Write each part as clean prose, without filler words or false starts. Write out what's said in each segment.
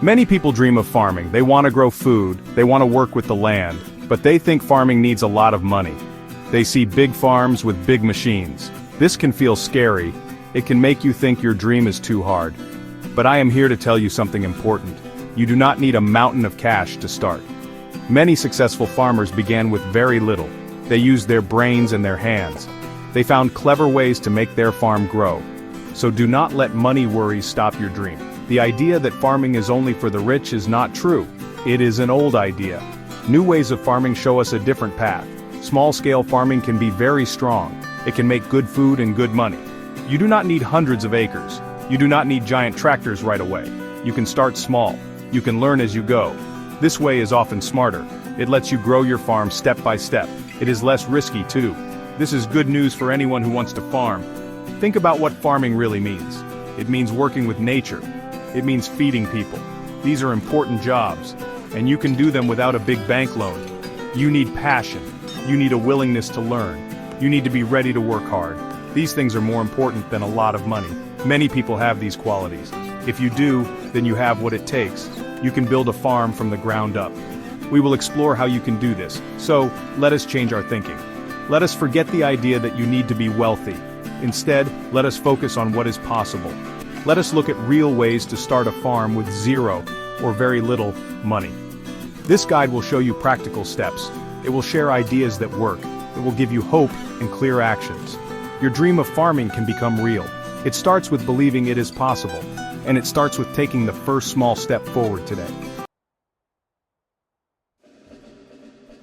Many people dream of farming. They want to grow food, they want to work with the land, but they think farming needs a lot of money. They see big farms with big machines. This can feel scary. It can make you think your dream is too hard. But I am here to tell you something important. You do not need a mountain of cash to start. Many successful farmers began with very little. They used their brains and their hands. They found clever ways to make their farm grow. So do not let money worries stop your dream. The idea that farming is only for the rich is not true. It is an old idea. New ways of farming show us a different path. Small-scale farming can be very strong. It can make good food and good money. You do not need hundreds of acres. You do not need giant tractors right away. You can start small. You can learn as you go. This way is often smarter. It lets you grow your farm step by step. It is less risky too. This is good news for anyone who wants to farm. Think about what farming really means. It means working with nature. It means feeding people. These are important jobs, and you can do them without a big bank loan. You need passion. You need a willingness to learn. You need to be ready to work hard. These things are more important than a lot of money. Many people have these qualities. If you do, then you have what it takes. You can build a farm from the ground up. We will explore how you can do this. So, let us change our thinking. Let us forget the idea that you need to be wealthy. Instead, let us focus on what is possible. Let us look at real ways to start a farm with zero or very little money. This guide will show you practical steps. It will share ideas that work. It will give you hope and clear actions. Your dream of farming can become real. It starts with believing it is possible, and it starts with taking the first small step forward today.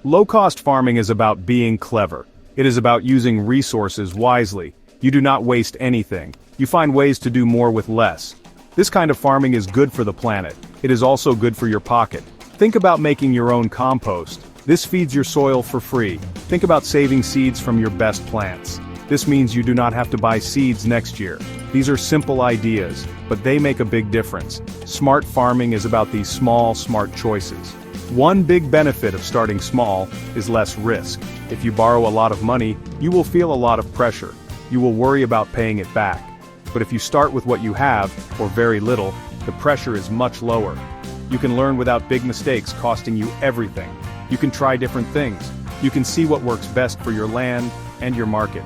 Low-cost farming is about being clever. It is about using resources wisely. You do not waste anything. You find ways to do more with less. This kind of farming is good for the planet. It is also good for your pocket. Think about making your own compost. This feeds your soil for free. Think about saving seeds from your best plants. This means you do not have to buy seeds next year. These are simple ideas, but they make a big difference. Smart farming is about these small, smart choices. One big benefit of starting small is less risk. If you borrow a lot of money, you will feel a lot of pressure. You will worry about paying it back. But if you start with what you have, or very little, the pressure is much lower. You can learn without big mistakes costing you everything. You can try different things. You can see what works best for your land and your market.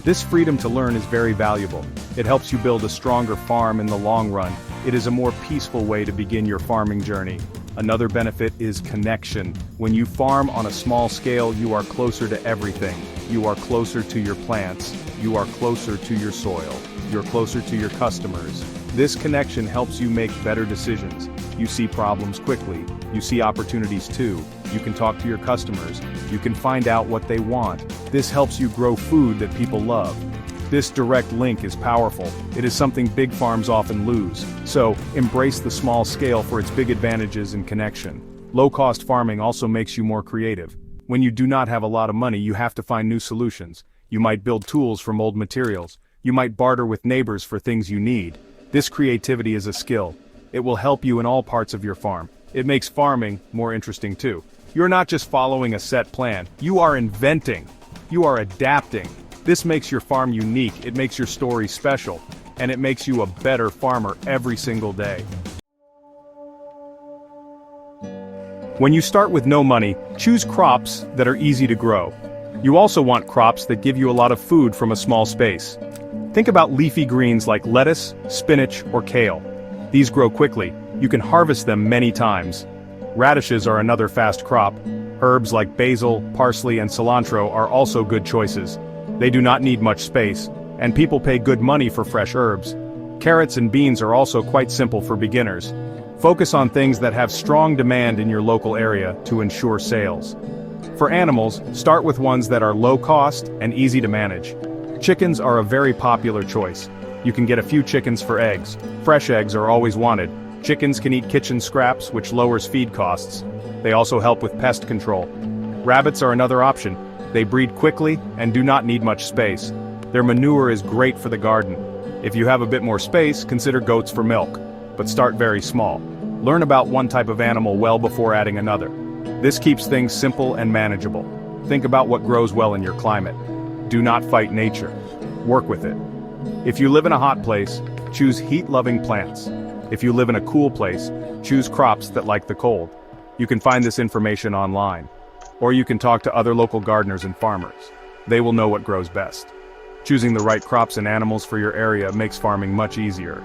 This freedom to learn is very valuable. It helps you build a stronger farm in the long run. It is a more peaceful way to begin your farming journey. Another benefit is connection. When you farm on a small scale, you are closer to everything. You are closer to your plants. You are closer to your soil. You're closer to your customers. This connection helps you make better decisions. You see problems quickly. You see opportunities too. You can talk to your customers. You can find out what they want. This helps you grow food that people love. This direct link is powerful. It is something big farms often lose. So, embrace the small scale for its big advantages and connection. Low-cost farming also makes you more creative. When you do not have a lot of money, you have to find new solutions. You might build tools from old materials. You might barter with neighbors for things you need. This creativity is a skill. It will help you in all parts of your farm. It makes farming more interesting too. You're not just following a set plan. You are inventing. You are adapting. This makes your farm unique. It makes your story special. And it makes you a better farmer every single day. When you start with no money, choose crops that are easy to grow. You also want crops that give you a lot of food from a small space. Think about leafy greens like lettuce, spinach, or kale. These grow quickly. You can harvest them many times. Radishes are another fast crop. Herbs like basil, parsley, and cilantro are also good choices. They do not need much space, and people pay good money for fresh herbs. Carrots and beans are also quite simple for beginners. Focus on things that have strong demand in your local area to ensure sales. For animals, start with ones that are low cost and easy to manage. Chickens are a very popular choice. You can get a few chickens for eggs. Fresh eggs are always wanted. Chickens can eat kitchen scraps, which lowers feed costs. They also help with pest control. Rabbits are another option. They breed quickly and do not need much space. Their manure is great for the garden. If you have a bit more space, consider goats for milk. But start very small. Learn about one type of animal well before adding another. This keeps things simple and manageable. Think about what grows well in your climate. Do not fight nature. Work with it. If you live in a hot place, choose heat-loving plants. If you live in a cool place, choose crops that like the cold. You can find this information online. Or you can talk to other local gardeners and farmers. They will know what grows best. Choosing the right crops and animals for your area makes farming much easier.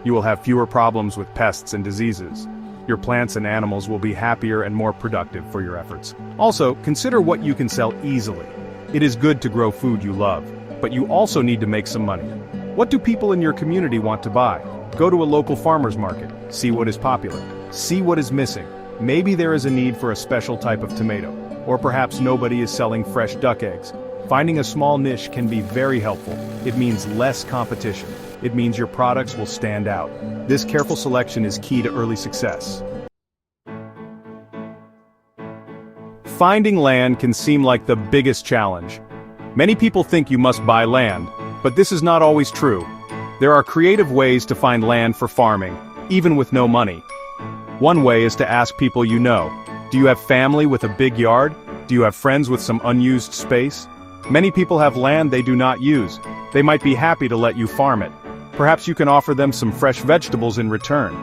You will have fewer problems with pests and diseases. Your plants and animals will be happier and more productive for your efforts. Also, consider what you can sell easily. It is good to grow food you love, but you also need to make some money. What do people in your community want to buy? Go to a local farmer's market, see what is popular, see what is missing. Maybe there is a need for a special type of tomato, or perhaps nobody is selling fresh duck eggs. Finding a small niche can be very helpful. It means less competition. It means your products will stand out. This careful selection is key to early success. Finding land can seem like the biggest challenge. Many people think you must buy land, but this is not always true. There are creative ways to find land for farming, even with no money. One way is to ask people you know. Do you have family with a big yard? Do you have friends with some unused space? Many people have land they do not use. They might be happy to let you farm it. Perhaps you can offer them some fresh vegetables in return.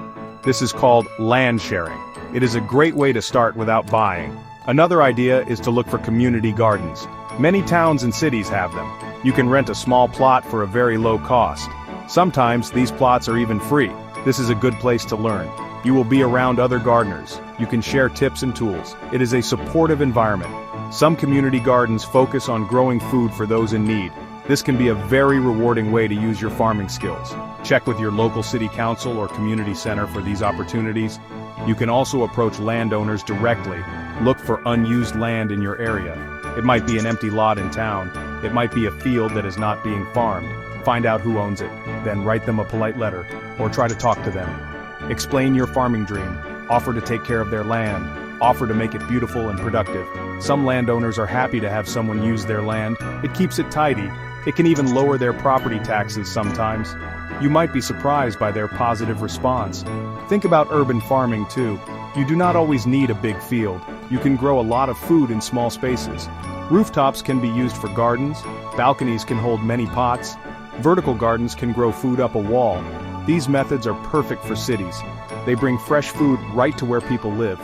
This is called land sharing. It is a great way to start without buying. Another idea is to look for community gardens. Many towns and cities have them. You can rent a small plot for a very low cost. Sometimes these plots are even free. This is a good place to learn. You will be around other gardeners. You can share tips and tools. It is a supportive environment. Some community gardens focus on growing food for those in need. This can be a very rewarding way to use your farming skills. Check with your local city council or community center for these opportunities. You can also approach landowners directly. Look for unused land in your area. It might be an empty lot in town. It might be a field that is not being farmed. Find out who owns it, then write them a polite letter, or try to talk to them. Explain your farming dream. Offer to take care of their land. Offer to make it beautiful and productive. Some landowners are happy to have someone use their land. It keeps it tidy. It can even lower their property taxes sometimes. You might be surprised by their positive response. Think about urban farming too. You do not always need a big field. You can grow a lot of food in small spaces. Rooftops can be used for gardens. Balconies can hold many pots. Vertical gardens can grow food up a wall. These methods are perfect for cities. They bring fresh food right to where people live.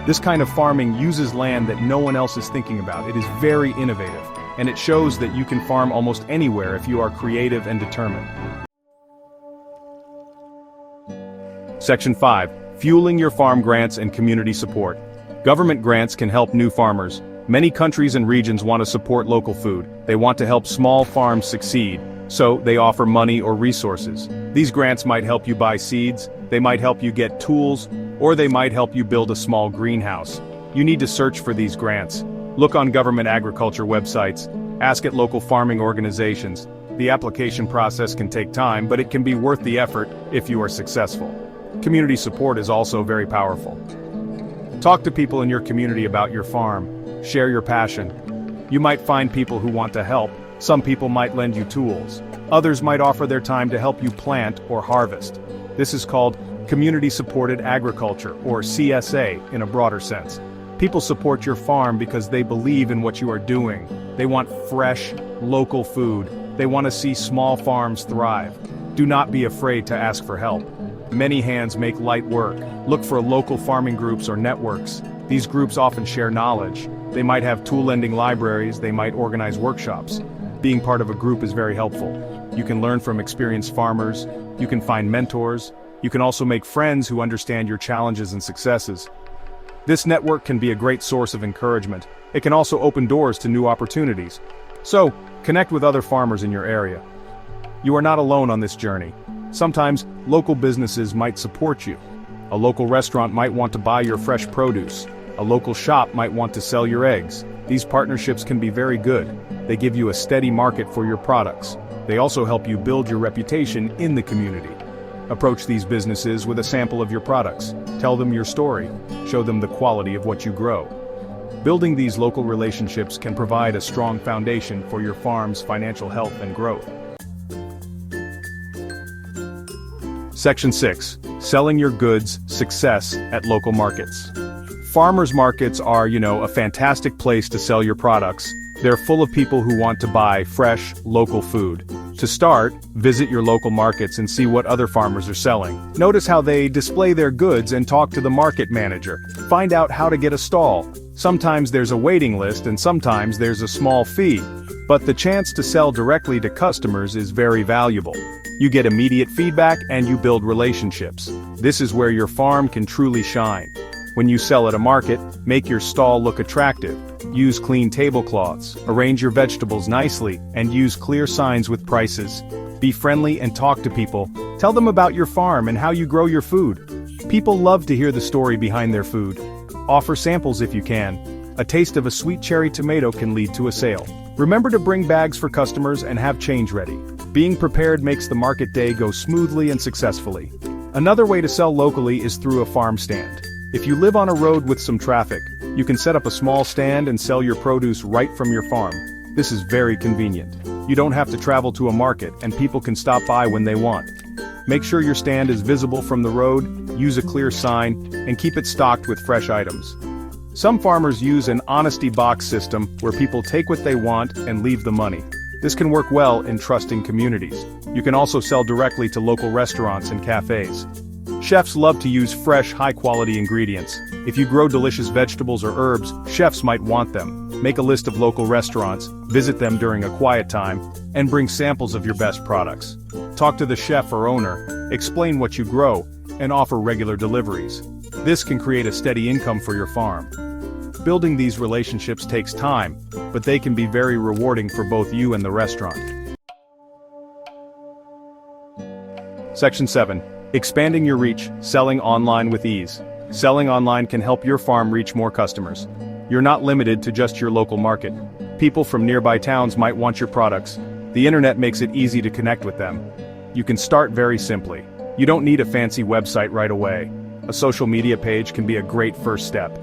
This kind of farming uses land that no one else is thinking about. It is very innovative, and it shows that you can farm almost anywhere if you are creative and determined. Section 5. Fueling your farm grants and community support. Government grants can help new farmers. Many countries and regions want to support local food. They want to help small farms succeed, so they offer money or resources. These grants might help you buy seeds, they might help you get tools, or they might help you build a small greenhouse. You need to search for these grants. Look on government agriculture websites. Ask at local farming organizations. The application process can take time, but it can be worth the effort if you are successful. Community support is also very powerful. Talk to people in your community about your farm. Share your passion. You might find people who want to help. Some people might lend you tools. Others might offer their time to help you plant or harvest. This is called community-supported agriculture, or CSA in a broader sense. People support your farm because they believe in what you are doing. They want fresh, local food. They want to see small farms thrive. Do not be afraid to ask for help. Many hands make light work. Look for local farming groups or networks. These groups often share knowledge. They might have tool-lending libraries, they might organize workshops. Being part of a group is very helpful. You can learn from experienced farmers, you can find mentors, you can also make friends who understand your challenges and successes. This network can be a great source of encouragement. It can also open doors to new opportunities. So, connect with other farmers in your area. You are not alone on this journey. Sometimes, local businesses might support you. A local restaurant might want to buy your fresh produce. A local shop might want to sell your eggs. These partnerships can be very good. They give you a steady market for your products. They also help you build your reputation in the community. Approach these businesses with a sample of your products. Tell them your story. Show them the quality of what you grow. Building these local relationships can provide a strong foundation for your farm's financial health and growth. Section 6. Selling your goods, success at local markets. Farmers markets are, a fantastic place to sell your products. They're full of people who want to buy fresh, local food. To start, visit your local markets and see what other farmers are selling. Notice how they display their goods and talk to the market manager. Find out how to get a stall. Sometimes there's a waiting list and sometimes there's a small fee. But the chance to sell directly to customers is very valuable. You get immediate feedback and you build relationships. This is where your farm can truly shine. When you sell at a market, make your stall look attractive. Use clean tablecloths, arrange your vegetables nicely, and use clear signs with prices. Be friendly and talk to people. Tell them about your farm and how you grow your food. People love to hear the story behind their food. Offer samples if you can. A taste of a sweet cherry tomato can lead to a sale. Remember to bring bags for customers and have change ready. Being prepared makes the market day go smoothly and successfully. Another way to sell locally is through a farm stand. If you live on a road with some traffic, you can set up a small stand and sell your produce right from your farm. This is very convenient. You don't have to travel to a market and people can stop by when they want. Make sure your stand is visible from the road, use a clear sign, and keep it stocked with fresh items. Some farmers use an honesty box system where people take what they want and leave the money. This can work well in trusting communities. You can also sell directly to local restaurants and cafes. Chefs love to use fresh, high-quality ingredients. If you grow delicious vegetables or herbs, chefs might want them. Make a list of local restaurants, visit them during a quiet time, and bring samples of your best products. Talk to the chef or owner, explain what you grow, and offer regular deliveries. This can create a steady income for your farm. Building these relationships takes time, but they can be very rewarding for both you and the restaurant. Section 7. Expanding your reach, selling online with ease. Selling online can help your farm reach more customers. You're not limited to just your local market. People from nearby towns might want your products. The internet makes it easy to connect with them. You can start very simply. You don't need a fancy website right away. A social media page can be a great first step.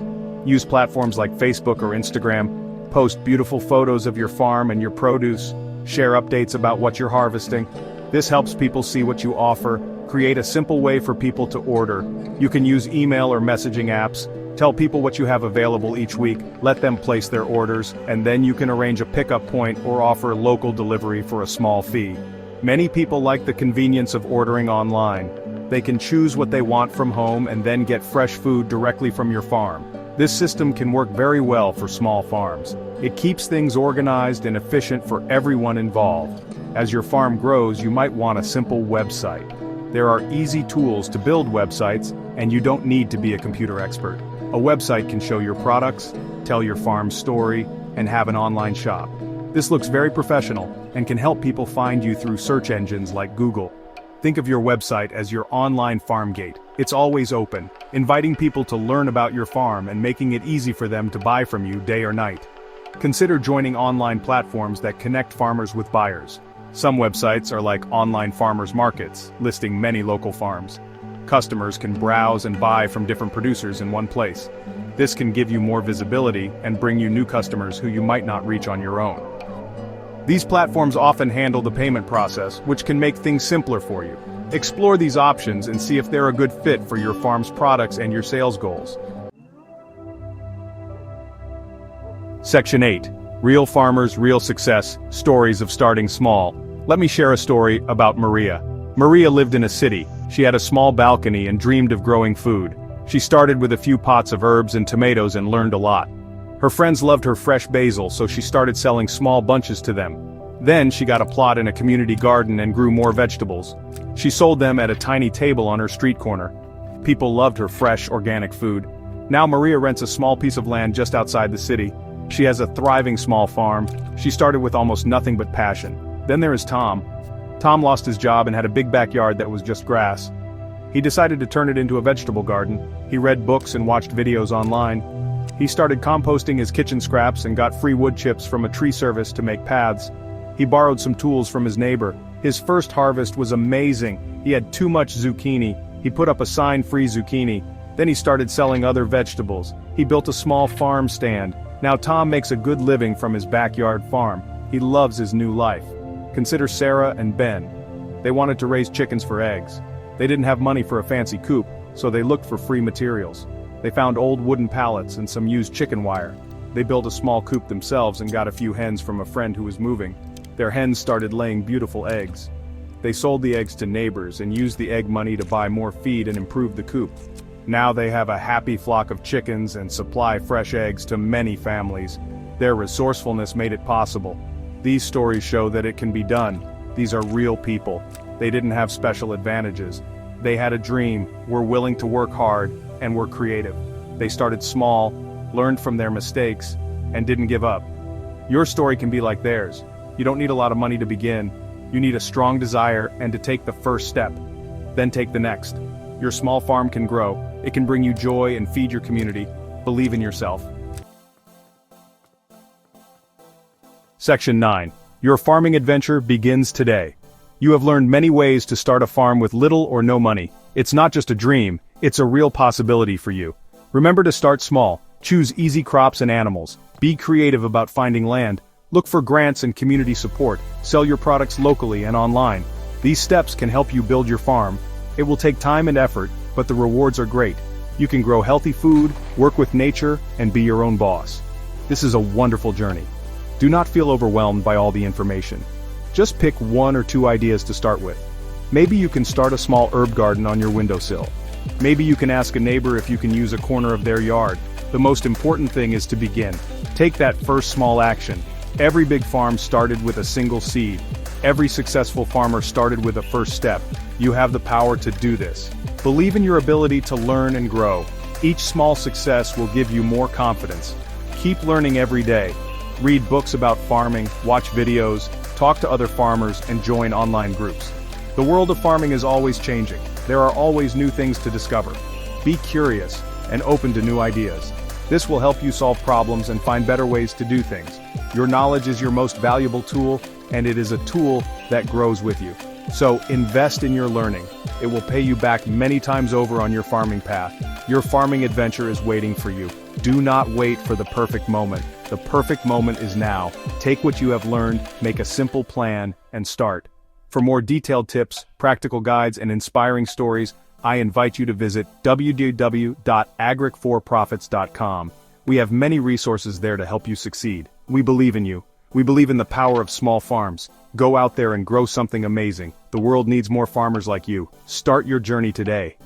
Use platforms like Facebook or Instagram. Post beautiful photos of your farm and your produce. Share updates about what you're harvesting. This helps people see what you offer. Create a simple way for people to order. You can use email or messaging apps. Tell people what you have available each week, let them place their orders, and then you can arrange a pickup point or offer local delivery for a small fee. Many people like the convenience of ordering online. They can choose what they want from home and then get fresh food directly from your farm. This system can work very well for small farms. It keeps things organized and efficient for everyone involved. As your farm grows, you might want a simple website. There are easy tools to build websites, and you don't need to be a computer expert. A website can show your products, tell your farm's story, and have an online shop. This looks very professional and can help people find you through search engines like Google. Think of your website as your online farm gate. It's always open, inviting people to learn about your farm and making it easy for them to buy from you day or night. Consider joining online platforms that connect farmers with buyers. Some websites are like online farmers markets, listing many local farms. Customers can browse and buy from different producers in one place. This can give you more visibility and bring you new customers who you might not reach on your own. These platforms often handle the payment process, which can make things simpler for you. Explore these options and see if they're a good fit for your farm's products and your sales goals. Section 8. Real farmers, real success, stories of starting small. Let me share a story about Maria. Maria lived in a city. She had a small balcony and dreamed of growing food. She started with a few pots of herbs and tomatoes and learned a lot. Her friends loved her fresh basil, so she started selling small bunches to them. Then she got a plot in a community garden and grew more vegetables. She sold them at a tiny table on her street corner. People loved her fresh, organic food. Now Maria rents a small piece of land just outside the city. She has a thriving small farm. She started with almost nothing but passion. Then there is Tom. Tom lost his job and had a big backyard that was just grass. He decided to turn it into a vegetable garden. He read books and watched videos online. He started composting his kitchen scraps and got free wood chips from a tree service to make paths. He borrowed some tools from his neighbor. His first harvest was amazing. He had too much zucchini. He put up a sign, "Free zucchini." Then he started selling other vegetables. He built a small farm stand. Now Tom makes a good living from his backyard farm. He loves his new life. Consider Sarah and Ben. They wanted to raise chickens for eggs. They didn't have money for a fancy coop, so they looked for free materials. They found old wooden pallets and some used chicken wire. They built a small coop themselves and got a few hens from a friend who was moving. Their hens started laying beautiful eggs. They sold the eggs to neighbors and used the egg money to buy more feed and improve the coop. Now they have a happy flock of chickens and supply fresh eggs to many families. Their resourcefulness made it possible. These stories show that it can be done. These are real people. They didn't have special advantages. They had a dream, were willing to work hard, and were creative. They started small, learned from their mistakes, and didn't give up. Your story can be like theirs. You don't need a lot of money to begin. You need a strong desire and to take the first step. Then take the next. Your small farm can grow. It can bring you joy and feed your community. Believe in yourself. Section 9. Your farming adventure begins today. You have learned many ways to start a farm with little or no money. It's not just a dream, it's a real possibility for you. Remember to start small. Choose easy crops and animals. Be creative about finding land. Look for grants and community support. Sell your products locally and online. These steps can help you build your farm. It will take time and effort, but the rewards are great. You can grow healthy food, work with nature, and be your own boss. This is a wonderful journey. Do not feel overwhelmed by all the information. Just pick 1 or 2 ideas to start with. Maybe you can start a small herb garden on your windowsill. Maybe you can ask a neighbor if you can use a corner of their yard. The most important thing is to begin. Take that first small action. Every big farm started with a single seed. Every successful farmer started with a first step. You have the power to do this. Believe in your ability to learn and grow. Each small success will give you more confidence. Keep learning every day. Read books about farming, watch videos, talk to other farmers, and join online groups. The world of farming is always changing. There are always new things to discover. Be curious and open to new ideas. This will help you solve problems and find better ways to do things. Your knowledge is your most valuable tool, and it is a tool that grows with you. So invest in your learning. It will pay you back many times over on your farming path. Your farming adventure is waiting for you. Do not wait for the perfect moment. The perfect moment is now. Take what you have learned, make a simple plan, and start. For more detailed tips, practical guides, and inspiring stories, I invite you to visit www.agric4profits.com. We have many resources there to help you succeed. We believe in you. We believe in the power of small farms. Go out there and grow something amazing. The world needs more farmers like you. Start your journey today.